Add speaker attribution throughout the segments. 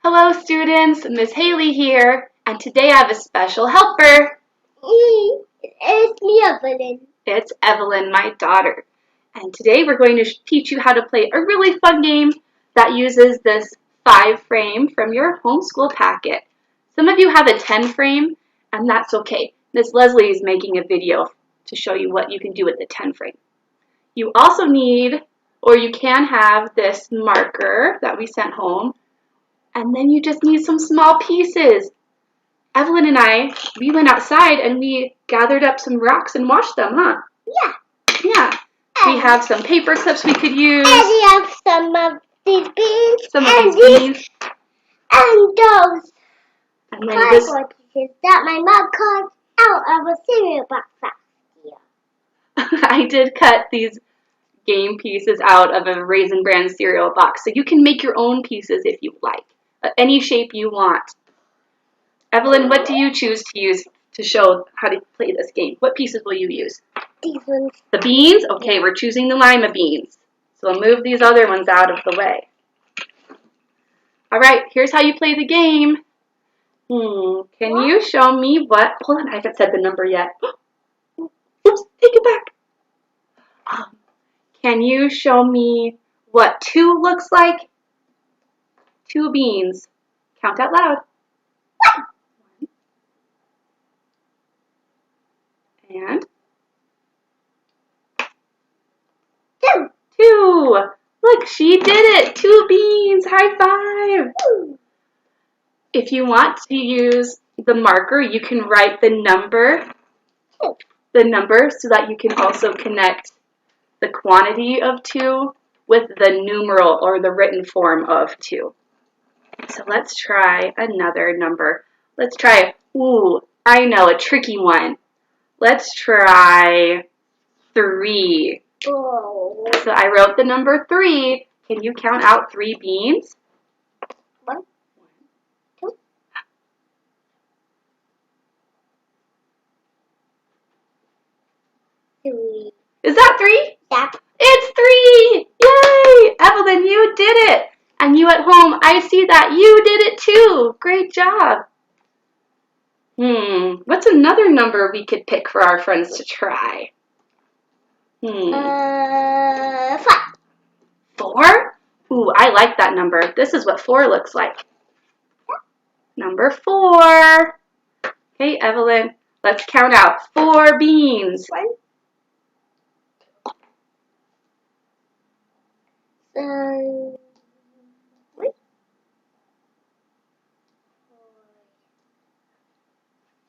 Speaker 1: Hello students, Miss Hailey here, and today I have a special helper.
Speaker 2: It's me, Evelyn.
Speaker 1: It's Evelyn, my daughter. And today we're going to teach you how to play a really fun game that uses this 5-frame from your homeschool packet. Some of you have a 10-frame, and that's okay. Miss Leslie is making a video to show you what you can do with the 10-frame. You also need, or you can have, this marker that we sent home. And then you just need some small pieces. Evelyn and we went outside and we gathered up some rocks and washed them, huh?
Speaker 2: Yeah.
Speaker 1: Yeah. We have some paper clips we could use.
Speaker 2: And we have some of these beans.
Speaker 1: Some of these beans.
Speaker 2: And those
Speaker 1: and then
Speaker 2: cardboard pieces that my mom cut out of a cereal box last year.
Speaker 1: I did cut these game pieces out of a Raisin Bran cereal box. So you can make your own pieces if you like. Any shape you want. Evelyn, what do you choose to use to show how to play this game? What pieces will you use?
Speaker 2: These ones.
Speaker 1: The beans? Okay, we're choosing the lima beans. So I'll move these other ones out of the way. All right, here's how you play the game. Can you show me what? Hold on, I haven't said the number yet. Oops, take it back. Can you show me what 2 looks like? 2 beans. Count out loud. 1. And
Speaker 2: 2.
Speaker 1: 2. Look, she did it. 2 beans. High five.
Speaker 2: Ooh.
Speaker 1: If you want to use the marker, you can write the number so that you can also connect the quantity of 2 with the numeral or the written form of 2. So let's try another number. Let's try, I know, a tricky one. Let's try 3.
Speaker 2: Oh.
Speaker 1: So I wrote the number 3. Can you count out 3 beans?
Speaker 2: 1, 2. Three.
Speaker 1: Is that 3?
Speaker 2: Yeah.
Speaker 1: It's 3! Yay! Evelyn, you did it! And you at home, I see that you did it too. Great job. What's another number we could pick for our friends to try?
Speaker 2: 4.
Speaker 1: 4? Ooh, I like that number. This is what 4 looks like. Number 4. Okay, Evelyn, let's count out 4 beans.
Speaker 2: 1.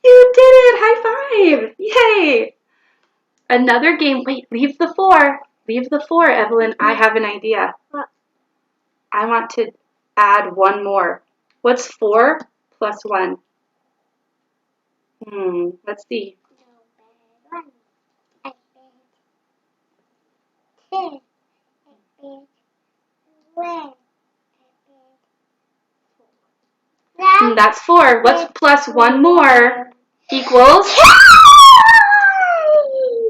Speaker 1: You did it! High five! Yay! Another game. Wait, leave the 4. Leave the 4, Evelyn. I have an idea.
Speaker 2: What?
Speaker 1: I want to add 1 more. What's 4 plus 1? Let's see.
Speaker 2: 1.
Speaker 1: That's 4. What's plus 1 more equals?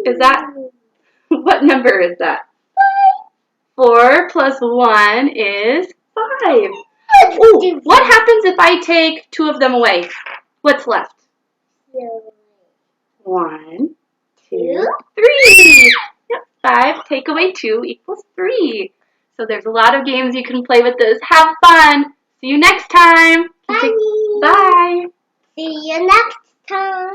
Speaker 1: Is that, what number is that? 4 plus 1 is 5. Ooh, what happens if I take 2 of them away? What's left? 1, 2, 3. Yep, 5 take away 2 equals 3. So there's a lot of games you can play with this. Have fun. See you next time.
Speaker 2: Bye.
Speaker 1: Bye.
Speaker 2: See you next time.